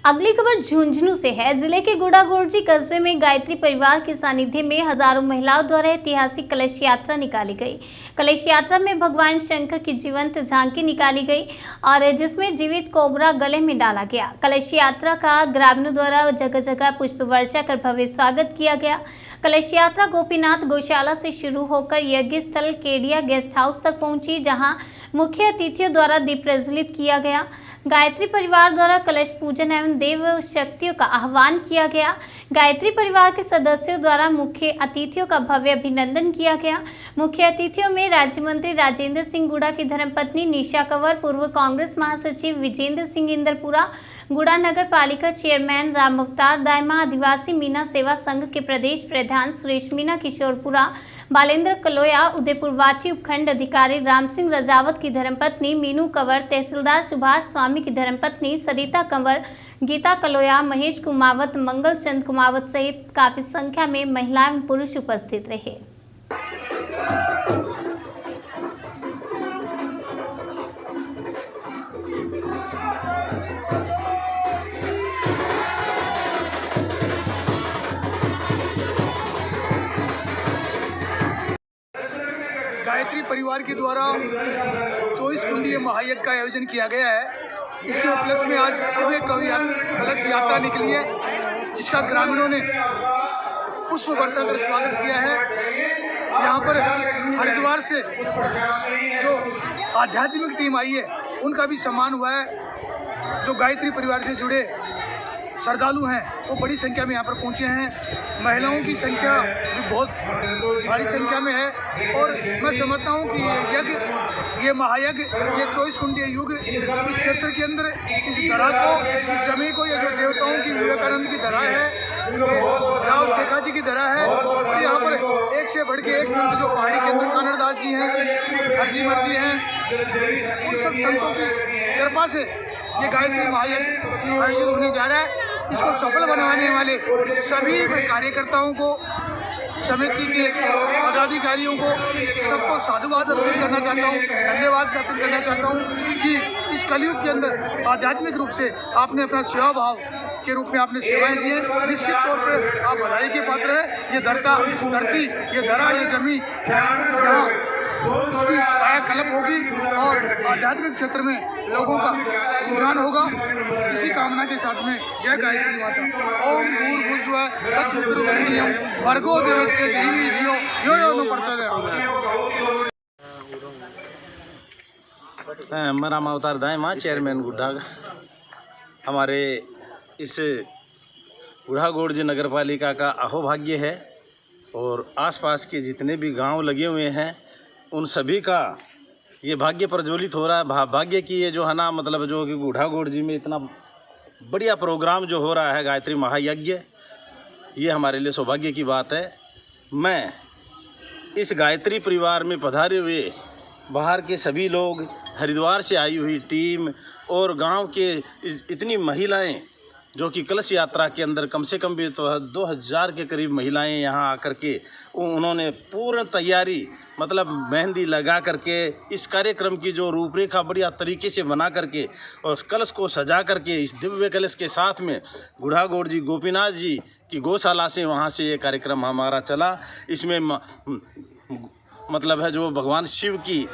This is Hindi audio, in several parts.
अगली खबर झुंझुनू से है। जिले के गुड़ागोड़जी कस्बे में गायत्री परिवार के सानिध्य में हजारों महिलाओं द्वारा ऐतिहासिक कलश यात्रा निकाली गई। कलश यात्रा में भगवान शंकर की जीवंत झांकी निकाली गई और जिसमें जीवित कोबरा गले में डाला गया। कलश यात्रा का ग्रामीणों द्वारा जगह जगह पुष्प वर्षा कर भव्य स्वागत किया गया। कलश यात्रा गोपीनाथ गौशाला से शुरू होकर यज्ञ स्थल केडिया गेस्ट हाउस तक पहुंची, जहां मुख्य अतिथियों द्वारा दीप प्रज्वलित किया गया। गायत्री परिवार द्वारा कलश पूजन एवं देव शक्तियों का आह्वान किया गया। गायत्री परिवार के सदस्यों द्वारा मुख्य अतिथियों का भव्य अभिनंदन किया गया। मुख्य अतिथियों में राज्य मंत्री राजेंद्र सिंह गुड़ा की धर्मपत्नी निशा कंवर, पूर्व कांग्रेस महासचिव विजेंद्र सिंह इंदरपुरा, गुड़ा नगर पालिका चेयरमैन राम अवतार दायमा, आदिवासी मीना सेवा संघ के प्रदेश प्रधान सुरेश मीना किशोरपुरा, बालेंद्र कलोया, उदयपुर वाची उपखंड अधिकारी राम सिंह रजावत की धर्मपत्नी मीनू कंवर, तहसीलदार सुभाष स्वामी की धर्मपत्नी सरिता कंवर, गीता कलोया, महेश कुमावत, मंगल चंद कुमावत सहित काफी संख्या में महिला एवं पुरुष उपस्थित रहे। गायत्री परिवार के द्वारा 24 कुंडीय महायज्ञ का आयोजन किया गया है। इसके उपलक्ष्य में आज भव्य कलश यात्रा निकली है, जिसका ग्रामीणों ने पुष्प वर्षा कर स्वागत किया है। यहाँ पर हरिद्वार से जो आध्यात्मिक टीम आई है, उनका भी सम्मान हुआ है। जो गायत्री परिवार से जुड़े श्रद्धालु हैं वो बड़ी संख्या में यहाँ पर पहुँचे हैं। महिलाओं की संख्या भी बहुत भारी संख्या में है और मैं समझता हूँ कि ये महायज्ञ, ये 24 कुंडीय युग इस क्षेत्र के अंदर इस धरा को, इस जमीन को, ये जो देवताओं की विवेकानंद की धरा है, राव शेखा जी की धरा है। और यहाँ पर एक से बढ़ के एक संत जो पहाड़ी के अंदर कानरदास जी हैं, हरजी मर्जी हैं, उन सब संतों की कृपा से ये गायत्री महायज्ञ आयोजित होने जा रहा है। इसको सफल बनाने वाले सभी कार्यकर्ताओं को, समिति के पदाधिकारियों को, सबको साधुवाद अर्पित करना चाहता हूँ, धन्यवाद अर्पित करना चाहता हूँ कि इस कलयुग के अंदर आध्यात्मिक रूप से आपने अपना सेवा भाव के रूप में आपने सेवाएं दी हैं। निश्चित तौर पर आप बधाई के पात्र हैं। ये धरती, ये धरा, ये जमी यहाँ उसकी कायाकल्प होगी और आध्यात्मिक क्षेत्र में लोगों का रुझान होगा। इसी कामना के साथ में जय गायत्री माता। ओम भूर्भुवस्सुवः तत्सवितुर्वरेण्यं भर्गो देवस्य धीमहि धियो यो यो न प्रचोदयात्। मैं राम अवतार दायमा, चेयरमैन गुड्डा। हमारे इस गुड़ागोड़जी नगर पालिका का अहोभाग्य है और आसपास के जितने भी गांव लगे हुए हैं उन सभी का ये भाग्य प्रज्वलित हो रहा है। भाग्य की ये जो है ना, मतलब जो कि गुड़ागोड़जी में इतना बढ़िया प्रोग्राम जो हो रहा है गायत्री महायज्ञ, ये हमारे लिए सौभाग्य की बात है। मैं इस गायत्री परिवार में पधारे हुए बाहर के सभी लोग, हरिद्वार से आई हुई टीम और गांव के इतनी महिलाएं जो कि कलश यात्रा के अंदर कम से कम भी तो 2000 के करीब महिलाएं यहाँ आकर के उन्होंने पूर्ण तैयारी, मतलब मेहंदी लगा करके इस कार्यक्रम की जो रूपरेखा बढ़िया तरीके से बना करके और उस कलश को सजा करके इस दिव्य कलश के साथ में गुड़ागोड़जी गोपीनाथ जी की गौशाला से वहाँ से ये कार्यक्रम हमारा चला। इसमें मतलब है जो भगवान शिव की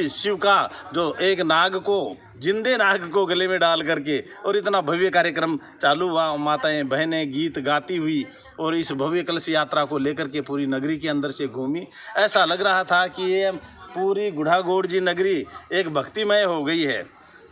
शिव का जो एक नाग को, जिंदे नाग को गले में डाल करके और इतना भव्य कार्यक्रम चालू हुआ। माताएं बहनें गीत गाती हुई और इस भव्य कलश यात्रा को लेकर के पूरी नगरी के अंदर से घूमी। ऐसा लग रहा था कि ये पूरी गुड़ागोड़जी नगरी एक भक्तिमय हो गई है।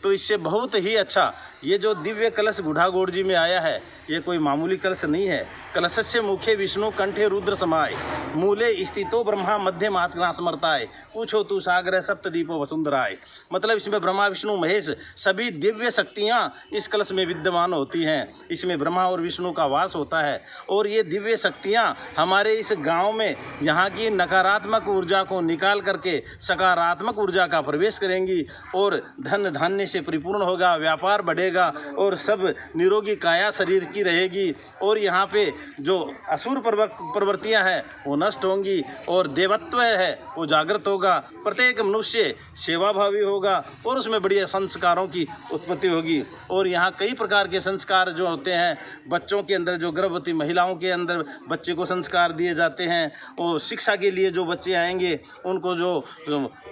तो इससे बहुत ही अच्छा ये जो दिव्य कलश गुड़ागोड़जी में आया है, ये कोई मामूली कलश नहीं है। कलशस्य मुखे विष्णु कंठे रुद्र समाय, मूले स्थितो ब्रह्मा मध्य मात्रा समर्ताय, पूछो तू सागर सप्तदीपो वसुंधराय। मतलब इसमें ब्रह्मा विष्णु महेश सभी दिव्य शक्तियाँ इस कलश में विद्यमान होती हैं। इसमें ब्रह्मा और विष्णु का वास होता है और ये दिव्य शक्तियाँ हमारे इस गाँव में यहाँ की नकारात्मक ऊर्जा को निकाल करके सकारात्मक ऊर्जा का प्रवेश करेंगी और धन धान्य से परिपूर्ण होगा, व्यापार बढ़ेगा और सब निरोगी काया शरीर की रहेगी। और यहाँ पे जो असुर प्रवृत्तियाँ हैं वो नष्ट होंगी और देवत्व है वो जागृत होगा। प्रत्येक मनुष्य सेवाभावी होगा और उसमें बढ़िया संस्कारों की उत्पत्ति होगी। और यहाँ कई प्रकार के संस्कार जो होते हैं, बच्चों के अंदर जो गर्भवती महिलाओं के अंदर बच्चे को संस्कार दिए जाते हैं, और शिक्षा के लिए जो बच्चे आएंगे उनको जो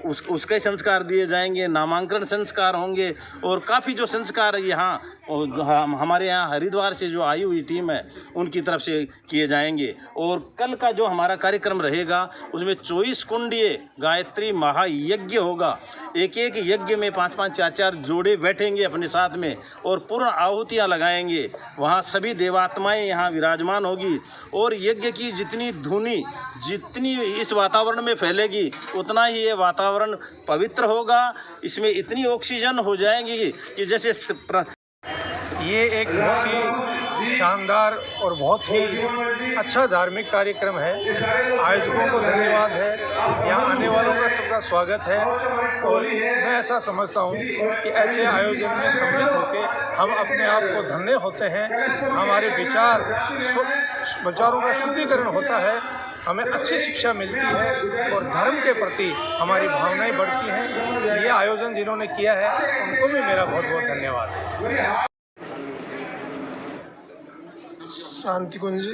उसके संस्कार दिए जाएंगे, नामांकन संस्कार होंगे और काफ़ी जो संस्कार यहाँ हमारे यहाँ हरिद्वार से जो आई हुई टीम है उनकी तरफ से किए जाएंगे। और कल का जो हमारा कार्यक्रम रहेगा उसमें 24 कुंडीय गायत्री महायज्ञ होगा। एक एक यज्ञ में 5-5, 4-4 जोड़े बैठेंगे अपने साथ में और पूर्ण आहुतियाँ लगाएंगे। वहाँ सभी देवात्माएं यहाँ विराजमान होगी और यज्ञ की जितनी धुनी जितनी इस वातावरण में फैलेगी उतना ही ये वातावरण पवित्र होगा। इसमें इतनी ऑक्सीजन हो जाएगी कि जैसे ये एक बहुत ही शानदार और बहुत ही अच्छा धार्मिक कार्यक्रम है। आयोजकों को धन्यवाद है, यहाँ आने वालों का सबका स्वागत है। और मैं ऐसा समझता हूँ कि ऐसे आयोजन में सम्मिलित होकर हम अपने आप को धन्य होते हैं, हमारे विचारों का शुद्धिकरण होता है, हमें अच्छी शिक्षा मिलती है और धर्म के प्रति हमारी भावनाएं बढ़ती हैं। ये आयोजन जिन्होंने किया है उनको भी मेरा बहुत बहुत धन्यवाद। शांति कुंज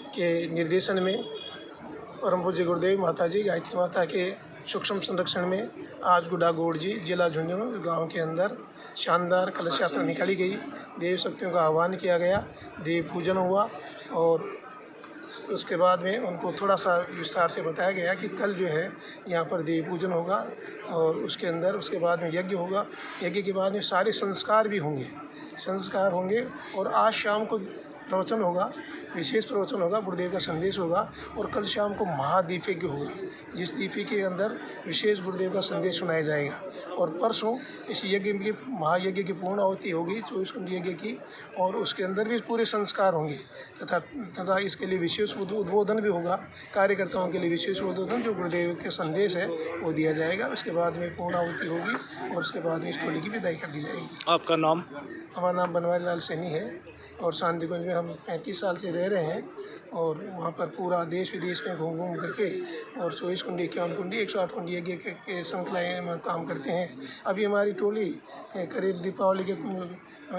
के निर्देशन में परम पूज्य गुरुदेव माता जी गायत्री माता के सूक्ष्म संरक्षण में आज गुडागोड़ जी जिला झुंझुनू गांव के अंदर शानदार कलश यात्रा निकाली गई। देव शक्तियों का आह्वान किया गया, देव पूजन हुआ और उसके बाद में उनको थोड़ा सा विस्तार से बताया गया कि कल जो है यहाँ पर देव पूजन होगा और उसके बाद में यज्ञ होगा। यज्ञ के बाद में सारे संस्कार भी होंगे और आज शाम को प्रवचन होगा, विशेष प्रवचन होगा, गुरुदेव का संदेश होगा और कल शाम को महादीप यज्ञ होगा, जिस दीप के अंदर विशेष गुरुदेव का संदेश सुनाया जाएगा। और परसों इस यज्ञ की महायज्ञ की पूर्ण आहुति होगी 24 कुंड यज्ञ की और उसके अंदर भी पूरे संस्कार होंगे तथा इसके लिए विशेष उद्बोधन भी होगा। कार्यकर्ताओं के लिए विशेष उद्बोधन जो गुरुदेव के संदेश है वो दिया जाएगा। उसके बाद में पूर्ण आहुति होगी और उसके बाद में इस टोली की विदाई कर दी जाएगी। आपका नाम? हमारा नाम बनवारी लाल सैनी है और शांति कुंज में हम 35 साल से रह रहे हैं और वहाँ पर पूरा देश विदेश में घूम करके और 24 कुंडी 51 कुंडी 108 कुंडी यज्ञ के श्रृंखलाएँ में काम करते हैं। अभी हमारी टोली करीब दीपावली के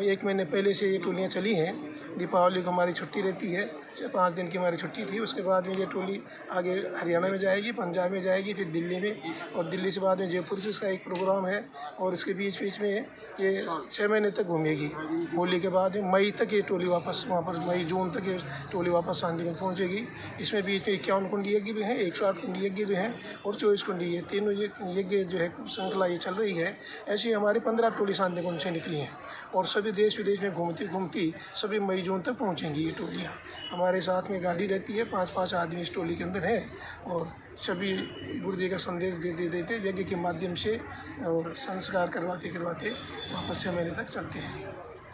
1 महीने पहले से ये टोलियाँ चली हैं। दीपावली को हमारी छुट्टी रहती है, 5 दिन की हमारी छुट्टी थी। उसके बाद में ये टोली आगे हरियाणा में जाएगी, पंजाब में जाएगी, फिर दिल्ली में और दिल्ली से बाद में जयपुर की इसका एक प्रोग्राम है और इसके बीच में ये 6 महीने तक घूमेगी। होली के बाद में मई तक ये टोली वापस मई जून तक ये टोली वापस शांतिकुंज पहुँचेगी। इसमें बीच में 51 कुंडी यज्ञ भी हैं, 108 कुंडी यज्ञ भी हैं और 24 कुंडी ये तीनों यज्ञ जो है श्रृंखला ये चल रही है। ऐसी हमारी 15 टोली शांतिकुंज से निकली हैं और सभी देश विदेश में घूमती सभी मई जून तक पहुंचेंगी ये टोलियाँ। हमारे साथ में गाड़ी रहती है, 5-5 आदमी इस टोली के अंदर हैं और सभी गुरुदेव का संदेश देते यज्ञ के माध्यम से और संस्कार करवाते वापस 6 महीने तक चलते हैं।